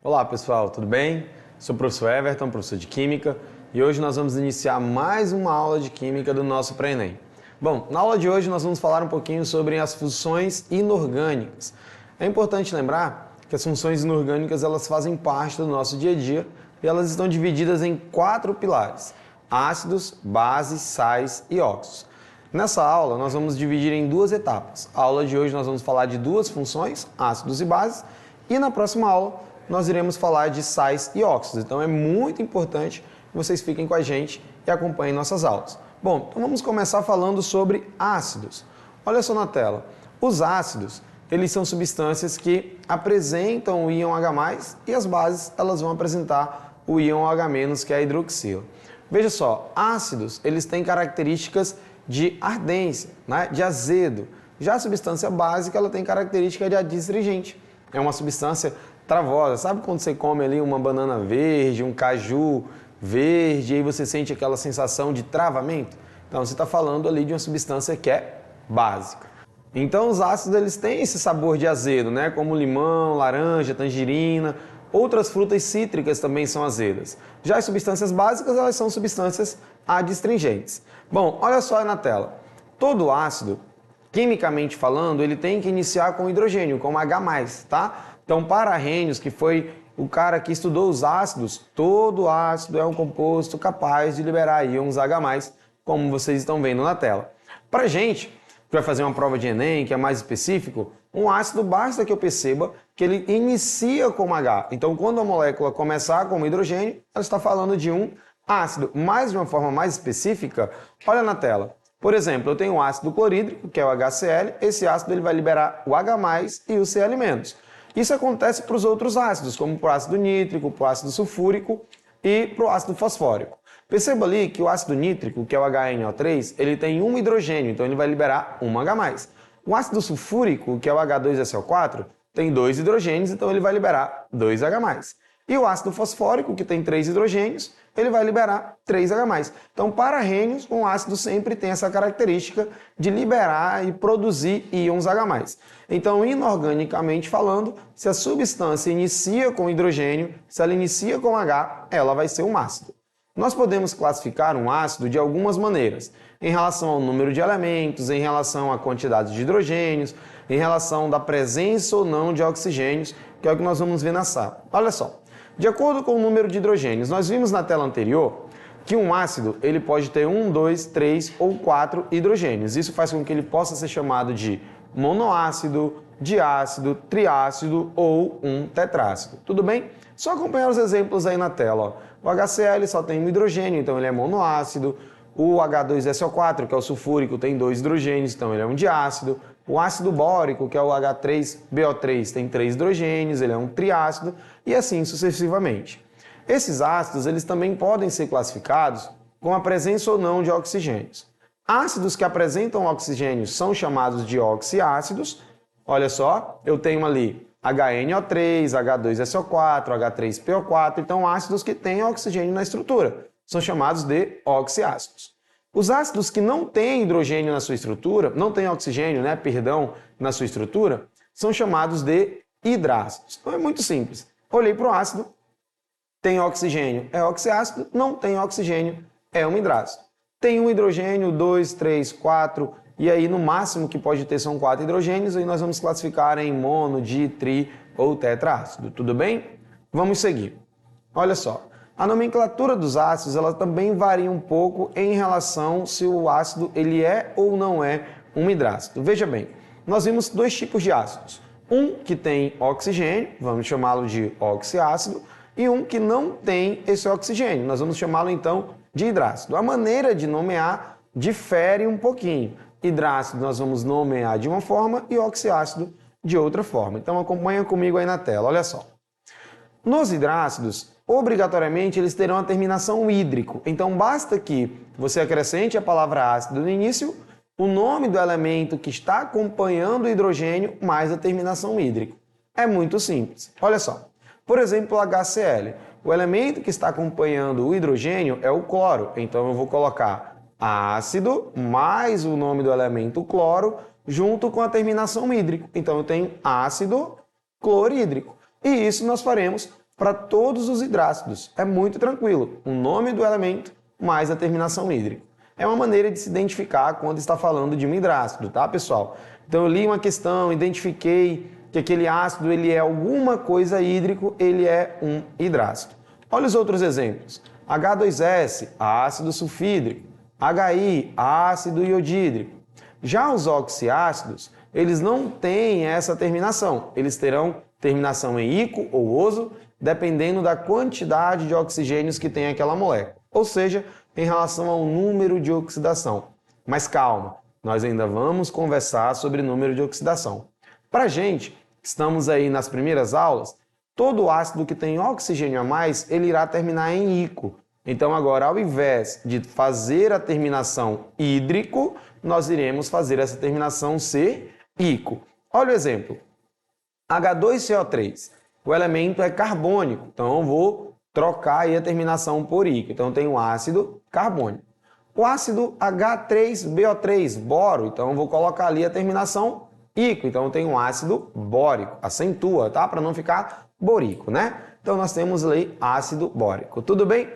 Olá pessoal, tudo bem? Sou o professor Everton, professor de Química, e hoje nós vamos iniciar mais uma aula de Química do nosso Pré-ENEM. Bom, na aula de hoje nós vamos falar um pouquinho sobre as funções inorgânicas. É importante lembrar que as funções inorgânicas elas fazem parte do nosso dia a dia e elas estão divididas em 4 pilares: ácidos, bases, sais e óxidos. Nessa aula nós vamos dividir em 2 etapas. A aula de hoje nós vamos falar de 2 funções, ácidos e bases, e na próxima aula nós iremos falar de sais e óxidos. Então é muito importante que vocês fiquem com a gente e acompanhem nossas aulas. Bom, então vamos começar falando sobre ácidos. Olha só na tela. Os ácidos, eles são substâncias que apresentam o íon H+, e as bases, elas vão apresentar o íon H-, que é a hidroxila. Veja só, ácidos, eles têm características de ardência, né? De azedo. Já a substância básica, ela tem característica de adstringente. É uma substância travosa. Sabe quando você come ali uma banana verde, um caju verde, e aí você sente aquela sensação de travamento? Então, você está falando ali de uma substância que é básica. Então, os ácidos, eles têm esse sabor de azedo, né? Como limão, laranja, tangerina. Outras frutas cítricas também são azedas. Já as substâncias básicas, elas são substâncias adstringentes. Bom, olha só aí na tela. Todo ácido, quimicamente falando, ele tem que iniciar com hidrogênio, com H+, tá? Então, para Arrhenius, que foi o cara que estudou os ácidos, todo ácido é um composto capaz de liberar íons H+, como vocês estão vendo na tela. Para gente, que vai fazer uma prova de Enem, que é mais específico, um ácido basta que eu perceba que ele inicia com H. Então, quando a molécula começar com hidrogênio, ela está falando de um ácido. Mas, de uma forma mais específica, olha na tela. Por exemplo, eu tenho o ácido clorídrico, que é o HCl. Esse ácido ele vai liberar o H+, e o Cl-. Isso acontece para os outros ácidos, como para o ácido nítrico, para o ácido sulfúrico e para o ácido fosfórico. Perceba ali que o ácido nítrico, que é o HNO3, ele tem um hidrogênio, então ele vai liberar um H+. O ácido sulfúrico, que é o H2SO4, tem 2 hidrogênios, então ele vai liberar 2 H+. E o ácido fosfórico, que tem 3 hidrogênios, ele vai liberar 3 H+. Então, para Arrhenius, um ácido sempre tem essa característica de liberar e produzir íons H+. Então, inorganicamente falando, se a substância inicia com hidrogênio, se ela inicia com H, ela vai ser um ácido. Nós podemos classificar um ácido de algumas maneiras, em relação ao número de elementos, em relação à quantidade de hidrogênios, em relação da presença ou não de oxigênios, que é o que nós vamos ver na sala. Olha só, de acordo com o número de hidrogênios, nós vimos na tela anterior que um ácido ele pode ter 1, 2, 3 ou 4 hidrogênios. Isso faz com que ele possa ser chamado de monoácido, diácido, triácido ou um tetrácido. Tudo bem? Só acompanhar os exemplos aí na tela. Ó. O HCl só tem um hidrogênio, então ele é monoácido. O H2SO4, que é o sulfúrico, tem 2 hidrogênios, então ele é um diácido. O ácido bórico, que é o H3BO3, tem 3 hidrogênios, ele é um triácido, e assim sucessivamente. Esses ácidos eles também podem ser classificados com a presença ou não de oxigênios. Ácidos que apresentam oxigênios são chamados de oxiácidos. Olha só, eu tenho ali HNO3, H2SO4, H3PO4, então ácidos que têm oxigênio na estrutura. São chamados de oxiácidos. Os ácidos que não têm hidrogênio na sua estrutura, não têm oxigênio, na sua estrutura, são chamados de hidrácidos. Então é muito simples. Olhei para o ácido, tem oxigênio, é oxiácido, não tem oxigênio, é um hidrácido. Tem um hidrogênio, 2, 3, 4, e aí no máximo que pode ter são 4 hidrogênios, e nós vamos classificar em mono, di, tri ou tetrácido. Tudo bem? Vamos seguir. Olha só. A nomenclatura dos ácidos ela também varia um pouco em relação se o ácido ele é ou não é um hidrácido. Veja bem, nós vimos 2 tipos de ácidos. Um que tem oxigênio, vamos chamá-lo de oxiácido, e um que não tem esse oxigênio, nós vamos chamá-lo então de hidrácido. A maneira de nomear difere um pouquinho. Hidrácido nós vamos nomear de uma forma e oxiácido de outra forma. Então acompanha comigo aí na tela, olha só. Nos hidrácidos, obrigatoriamente eles terão a terminação hídrico. Então basta que você acrescente a palavra ácido no início, o nome do elemento que está acompanhando o hidrogênio mais a terminação hídrico. É muito simples. Olha só. Por exemplo, o HCl. O elemento que está acompanhando o hidrogênio é o cloro. Então eu vou colocar ácido mais o nome do elemento cloro junto com a terminação hídrico. Então eu tenho ácido clorídrico. E isso nós faremos para todos os hidrácidos. É muito tranquilo. O nome do elemento mais a terminação hídrica. É uma maneira de se identificar quando está falando de um hidrácido, tá, pessoal? Então eu li uma questão, identifiquei que aquele ácido ele é alguma coisa hídrico, ele é um hidrácido. Olha os outros exemplos. H2S, ácido sulfídrico. HI, ácido iodídrico. Já os oxiácidos, eles não têm essa terminação. Eles terão terminação em ico ou oso, dependendo da quantidade de oxigênios que tem aquela molécula. Ou seja, em relação ao número de oxidação. Mas calma, nós ainda vamos conversar sobre número de oxidação. Para a gente, que estamos aí nas primeiras aulas, todo ácido que tem oxigênio a mais, ele irá terminar em ico. Então agora, ao invés de fazer a terminação hídrico, nós iremos fazer essa terminação ser ico. Olha o exemplo. H2CO3. O elemento é carbônico, então eu vou trocar aí a terminação por ico. Então eu tenho ácido carbônico. O ácido H3BO3, boro, então eu vou colocar ali a terminação ico. Então eu tenho um ácido bórico, acentua, tá? Para não ficar borico, né? Então nós temos ali ácido bórico. Tudo bem?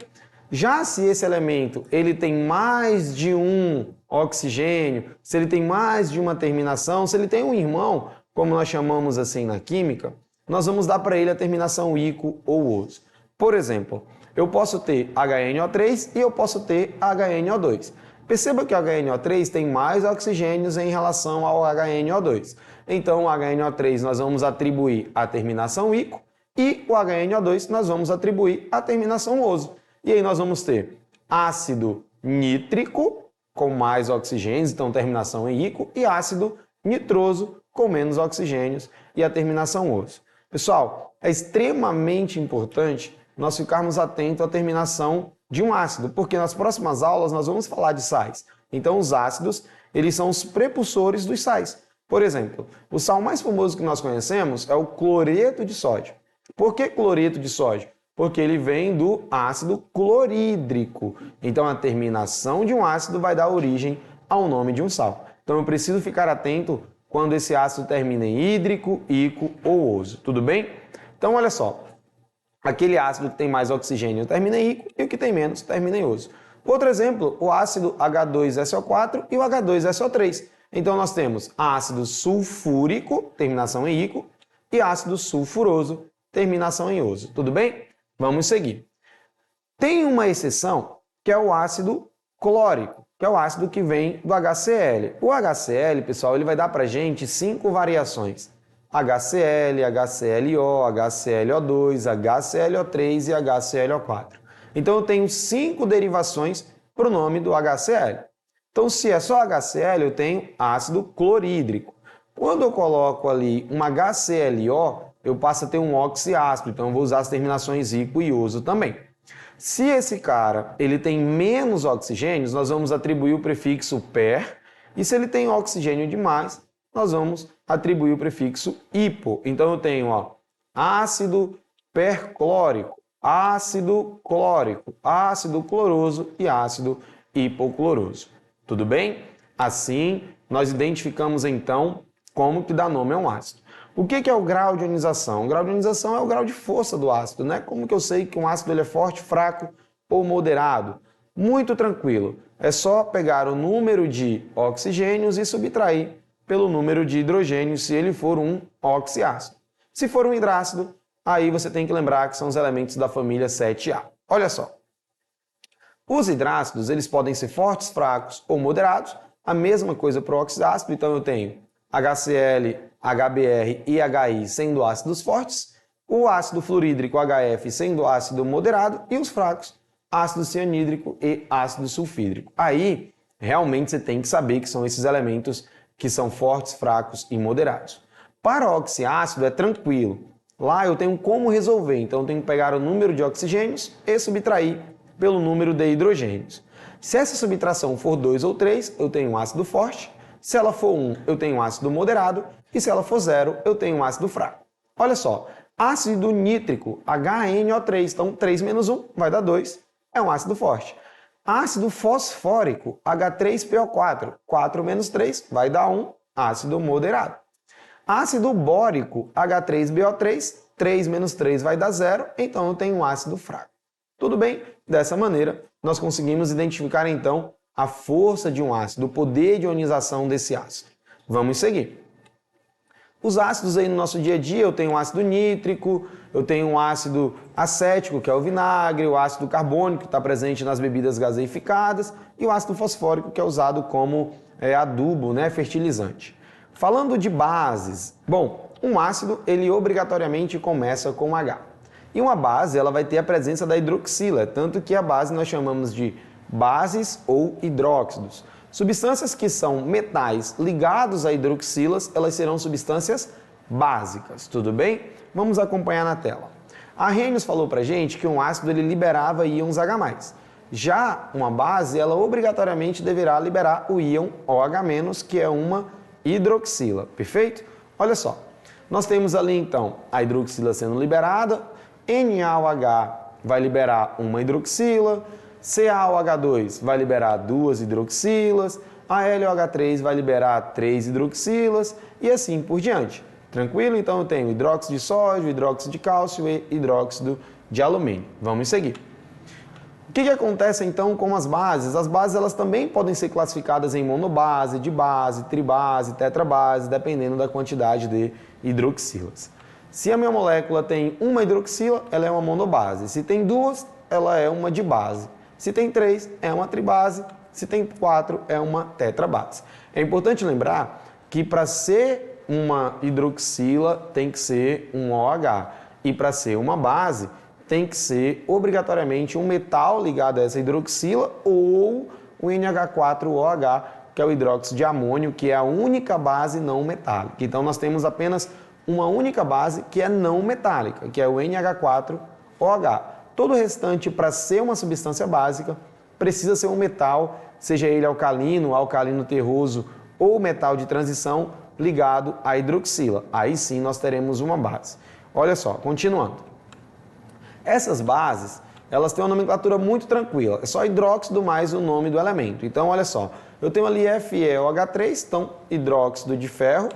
Já se esse elemento ele tem mais de um oxigênio, se ele tem mais de uma terminação, se ele tem um irmão, como nós chamamos assim na química, nós vamos dar para ele a terminação ico ou oso. Por exemplo, eu posso ter HNO3 e eu posso ter HNO2. Perceba que o HNO3 tem mais oxigênios em relação ao HNO2. Então, o HNO3 nós vamos atribuir a terminação ico e o HNO2 nós vamos atribuir a terminação oso. E aí nós vamos ter ácido nítrico com mais oxigênios, então terminação em ico, e ácido nitroso com menos oxigênios e a terminação oso. Pessoal, é extremamente importante nós ficarmos atentos à terminação de um ácido, porque nas próximas aulas nós vamos falar de sais. Então os ácidos, eles são os prepulsores dos sais. Por exemplo, o sal mais famoso que nós conhecemos é o cloreto de sódio. Por que cloreto de sódio? Porque ele vem do ácido clorídrico. Então a terminação de um ácido vai dar origem ao nome de um sal. Então eu preciso ficar atento quando esse ácido termina em hídrico, ico ou oso. Tudo bem? Então olha só. Aquele ácido que tem mais oxigênio termina em ico e o que tem menos termina em oso. Outro exemplo, o ácido H2SO4 e o H2SO3. Então nós temos ácido sulfúrico, terminação em ico, e ácido sulfuroso, terminação em oso. Tudo bem? Vamos seguir. Tem uma exceção, que é o ácido clórico, que é o ácido que vem do HCl. O HCl, pessoal, ele vai dar para a gente 5 variações. HCl, HClO, HClO2, HClO3 e HClO4. Então eu tenho 5 derivações para o nome do HCl. Então se é só HCl, eu tenho ácido clorídrico. Quando eu coloco ali um HClO, eu passo a ter um oxiácido, então eu vou usar as terminações ico e oso também. Se esse cara ele tem menos oxigênios, nós vamos atribuir o prefixo per, e se ele tem oxigênio demais, nós vamos atribuir o prefixo hipo. Então eu tenho ácido perclórico, ácido clórico, ácido cloroso e ácido hipocloroso. Tudo bem? Assim, nós identificamos então como que dá nome a um ácido. O que é o grau de ionização? O grau de ionização é o grau de força do ácido, né? Como que eu sei que um ácido ele é forte, fraco ou moderado? Muito tranquilo. É só pegar o número de oxigênios e subtrair pelo número de hidrogênios se ele for um oxiácido. Se for um hidrácido, aí você tem que lembrar que são os elementos da família 7A. Olha só. Os hidrácidos, eles podem ser fortes, fracos ou moderados. A mesma coisa para o oxiácido, então eu tenho HCl, HBr e HI sendo ácidos fortes, o ácido fluorídrico HF sendo ácido moderado e os fracos, ácido cianídrico e ácido sulfídrico. Aí, realmente você tem que saber que são esses elementos que são fortes, fracos e moderados. Para o oxiácido é tranquilo. Lá eu tenho como resolver, então eu tenho que pegar o número de oxigênios e subtrair pelo número de hidrogênios. Se essa subtração for 2 ou 3, eu tenho um ácido forte. Se ela for 1, eu tenho um ácido moderado. E se ela for 0, eu tenho um ácido fraco. Olha só, ácido nítrico, HNO3, então 3 menos 1 vai dar 2, é um ácido forte. Ácido fosfórico, H3PO4, 4 menos 3 vai dar 1, ácido moderado. Ácido bórico, H3BO3, 3 menos 3 vai dar 0, então eu tenho um ácido fraco. Tudo bem? Dessa maneira, nós conseguimos identificar então a força de um ácido, o poder de ionização desse ácido. Vamos seguir. Os ácidos aí no nosso dia a dia, eu tenho um ácido nítrico, eu tenho um ácido acético, que é o vinagre, o ácido carbônico, que está presente nas bebidas gaseificadas, e o ácido fosfórico, que é usado como adubo, né, fertilizante. Falando de bases, bom, um ácido, ele obrigatoriamente começa com H. E uma base, ela vai ter a presença da hidroxila, tanto que a base nós chamamos de bases ou hidróxidos. Substâncias que são metais ligados a hidroxilas, elas serão substâncias básicas, tudo bem? Vamos acompanhar na tela. A Arrhenius falou pra gente que um ácido ele liberava íons H+. Já uma base, ela obrigatoriamente deverá liberar o íon OH-, que é uma hidroxila, perfeito? Olha só, nós temos ali então a hidroxila sendo liberada, NaOH vai liberar uma hidroxila, CaOH2 vai liberar 2 hidroxilas, a LOH3 vai liberar 3 hidroxilas e assim por diante. Tranquilo? Então eu tenho hidróxido de sódio, hidróxido de cálcio e hidróxido de alumínio. Vamos seguir. O que acontece então com as bases? As bases elas também podem ser classificadas em monobase, dibase, tribase, tetrabase, dependendo da quantidade de hidroxilas. Se a minha molécula tem uma hidroxila, ela é uma monobase. Se tem duas, ela é uma dibase. Se tem 3, é uma tribase. Se tem 4, é uma tetrabase. É importante lembrar que para ser uma hidroxila tem que ser um OH. E para ser uma base, tem que ser obrigatoriamente um metal ligado a essa hidroxila ou o NH4OH, que é o hidróxido de amônio, que é a única base não metálica. Então nós temos apenas uma única base que é não metálica, que é o NH4OH. Todo o restante, para ser uma substância básica, precisa ser um metal, seja ele alcalino, alcalino terroso ou metal de transição ligado à hidroxila. Aí sim nós teremos uma base. Olha só, continuando. Essas bases, elas têm uma nomenclatura muito tranquila. É só hidróxido mais o nome do elemento. Então, olha só, eu tenho ali FeOH3, então hidróxido de ferro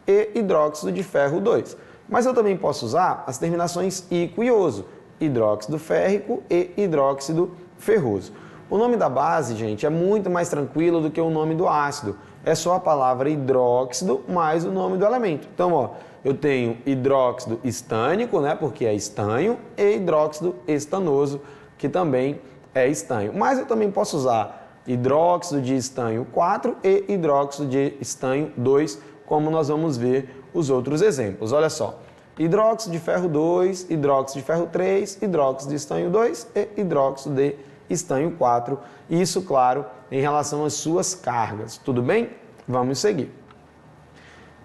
e hidróxido de ferro 2. Mas eu também posso usar as terminações ico e oso, hidróxido férrico e hidróxido ferroso. O nome da base, gente, é muito mais tranquilo do que o nome do ácido. É só a palavra hidróxido mais o nome do elemento. Então, ó, eu tenho hidróxido estânico, né, porque é estanho, e hidróxido estanoso, que também é estanho. Mas eu também posso usar hidróxido de estanho 4 e hidróxido de estanho 2, como nós vamos ver os outros exemplos. Olha só, hidróxido de ferro 2, hidróxido de ferro 3, hidróxido de estanho 2 e hidróxido de estanho 4. Isso, claro, em relação às suas cargas. Tudo bem? Vamos seguir.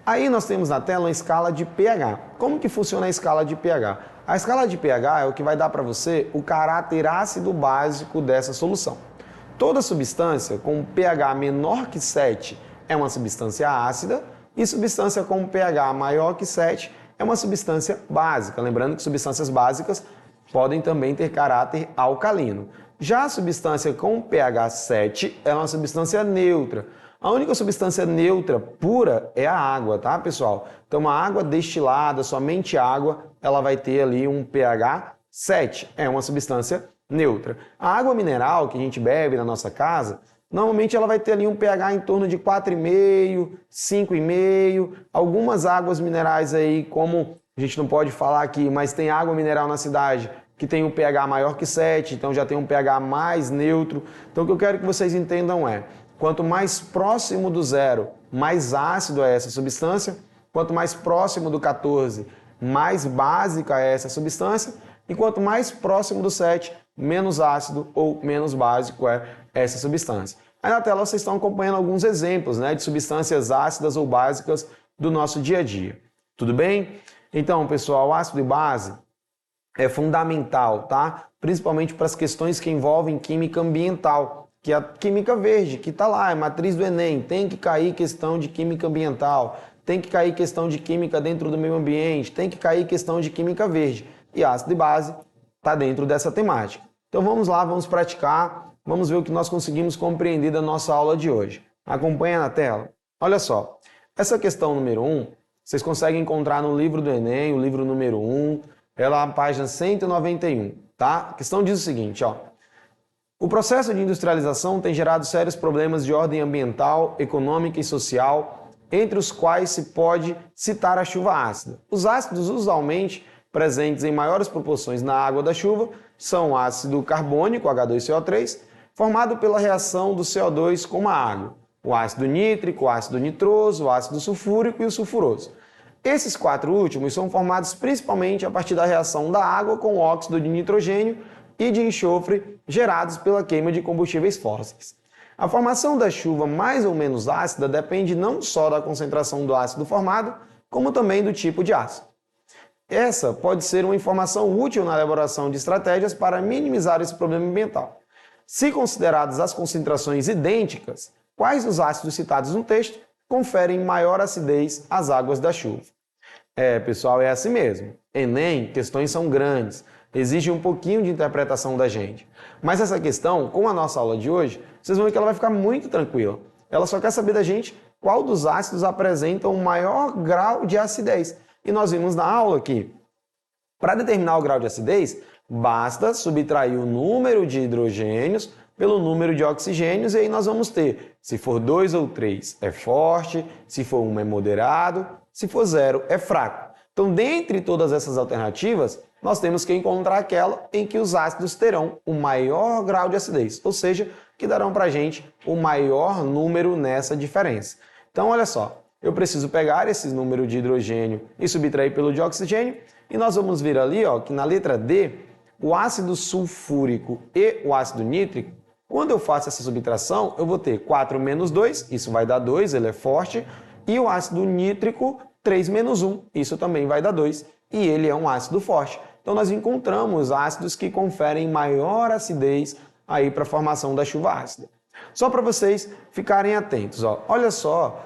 Aí nós temos na tela uma escala de pH. Como que funciona a escala de pH? A escala de pH é o que vai dar para você o caráter ácido básico dessa solução. Toda substância com pH menor que 7 é uma substância ácida e substância com pH maior que 7 é uma substância básica. Lembrando que substâncias básicas podem também ter caráter alcalino. Já a substância com pH 7 é uma substância neutra. A única substância neutra pura é a água, tá, pessoal? Então, a água destilada, somente água, ela vai ter ali um pH 7. É uma substância neutra. A água mineral que a gente bebe na nossa casa, normalmente ela vai ter ali um pH em torno de 4,5, 5,5. Algumas águas minerais aí, como a gente não pode falar aqui, mas tem água mineral na cidade que tem um pH maior que 7, então já tem um pH mais neutro. Então, o que eu quero que vocês entendam é: quanto mais próximo do zero, mais ácido é essa substância. Quanto mais próximo do 14, mais básica é essa substância. E quanto mais próximo do 7, menos ácido ou menos básico é essa substância. Aí na tela vocês estão acompanhando alguns exemplos, né, de substâncias ácidas ou básicas do nosso dia a dia. Tudo bem? Então, pessoal, ácido e base é fundamental, tá? Principalmente para as questões que envolvem química ambiental, que é a química verde, que está lá, é matriz do Enem, tem que cair questão de química ambiental, tem que cair questão de química dentro do meio ambiente, tem que cair questão de química verde. E ácido e base está dentro dessa temática. Então vamos lá, vamos praticar, vamos ver o que nós conseguimos compreender da nossa aula de hoje. Acompanha na tela. Olha só, essa questão número 1, Vocês conseguem encontrar no livro do Enem, o livro número 1, é lá na página 191, tá? A questão diz o seguinte, ó. O processo de industrialização tem gerado sérios problemas de ordem ambiental, econômica e social, entre os quais se pode citar a chuva ácida. Os ácidos usualmente presentes em maiores proporções na água da chuva são o ácido carbônico, H2CO3, formado pela reação do CO2 com a água, o ácido nítrico, o ácido nitroso, o ácido sulfúrico e o sulfuroso. Esses quatro últimos são formados principalmente a partir da reação da água com o óxido de nitrogênio e de enxofre gerados pela queima de combustíveis fósseis. A formação da chuva mais ou menos ácida depende não só da concentração do ácido formado, como também do tipo de ácido. Essa pode ser uma informação útil na elaboração de estratégias para minimizar esse problema ambiental. Se consideradas as concentrações idênticas, quais dos ácidos citados no texto conferem maior acidez às águas da chuva? Pessoal, é assim mesmo. Enem, questões são grandes, exige um pouquinho de interpretação da gente. Mas essa questão, com a nossa aula de hoje, vocês vão ver que ela vai ficar muito tranquila. Ela só quer saber da gente qual dos ácidos apresenta o maior grau de acidez. E nós vimos na aula que, para determinar o grau de acidez, basta subtrair o número de hidrogênios pelo número de oxigênios, e aí nós vamos ter, se for 2 ou 3 é forte, se for 1 é moderado, se for 0 é fraco. Então, dentre todas essas alternativas, nós temos que encontrar aquela em que os ácidos terão o maior grau de acidez, ou seja, que darão para a gente o maior número nessa diferença. Então, olha só, eu preciso pegar esse número de hidrogênio e subtrair pelo de oxigênio, e nós vamos ver ali ó, que na letra D, o ácido sulfúrico e o ácido nítrico, quando eu faço essa subtração, eu vou ter 4 menos 2, isso vai dar 2, ele é forte, e o ácido nítrico, 3 menos 1, isso também vai dar 2, e ele é um ácido forte. Então, nós encontramos ácidos que conferem maior acidez aí para a formação da chuva ácida. Só para vocês ficarem atentos, ó. Olha só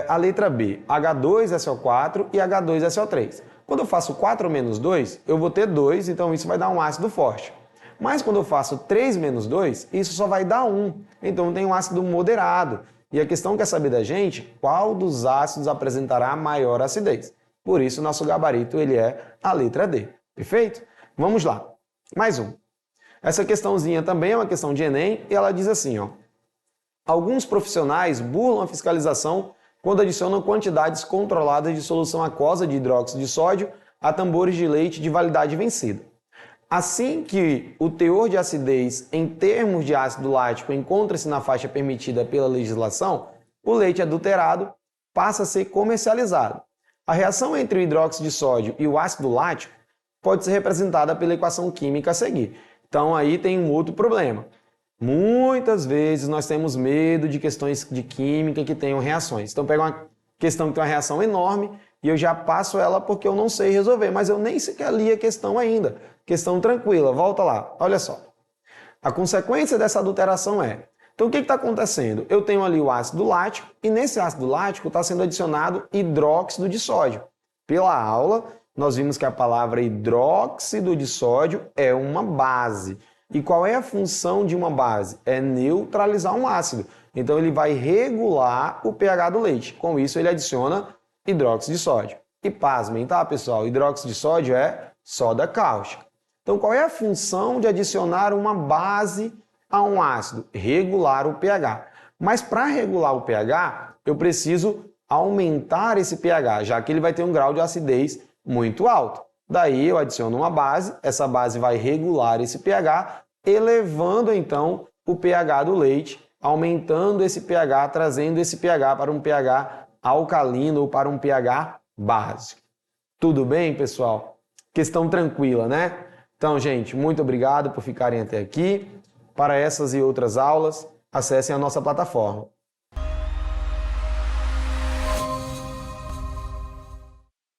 a letra B, H2SO4 e H2SO3. Quando eu faço 4 menos 2, eu vou ter 2, então isso vai dar um ácido forte. Mas quando eu faço 3 menos 2, isso só vai dar 1, então tem um ácido moderado. E a questão quer saber da gente qual dos ácidos apresentará maior acidez. Por isso, nosso gabarito ele é a letra D. Perfeito? Vamos lá. Mais um. Essa questãozinha também é uma questão de Enem e ela diz assim, ó. Alguns profissionais burlam a fiscalização quando adicionam quantidades controladas de solução aquosa de hidróxido de sódio a tambores de leite de validade vencida. Assim que o teor de acidez em termos de ácido lático encontra-se na faixa permitida pela legislação, o leite adulterado passa a ser comercializado. A reação entre o hidróxido de sódio e o ácido lático pode ser representada pela equação química a seguir. Então aí tem um outro problema. Muitas vezes nós temos medo de questões de química que tenham reações. Então pega uma questão que tem uma reação enorme e eu já passo ela porque eu não sei resolver, mas eu nem sequer li a questão ainda. Questão tranquila, volta lá, olha só. A consequência dessa adulteração é... Então o que está acontecendo? Eu tenho ali o ácido lático e nesse ácido lático está sendo adicionado hidróxido de sódio. Pela aula, nós vimos que a palavra hidróxido de sódio é uma base. E qual é a função de uma base? É neutralizar um ácido. Então ele vai regular o pH do leite. Com isso ele adiciona hidróxido de sódio. E pasmem, tá pessoal? Hidróxido de sódio é soda cáustica. Então qual é a função de adicionar uma base a um ácido? Regular o pH. Mas para regular o pH, eu preciso aumentar esse pH, já que ele vai ter um grau de acidez muito alto. Daí eu adiciono uma base, essa base vai regular esse pH, elevando então o pH do leite, aumentando esse pH, trazendo esse pH para um pH alcalino ou para um pH básico. Tudo bem, pessoal? Questão tranquila, né? Então, gente, muito obrigado por ficarem até aqui. Para essas e outras aulas, acessem a nossa plataforma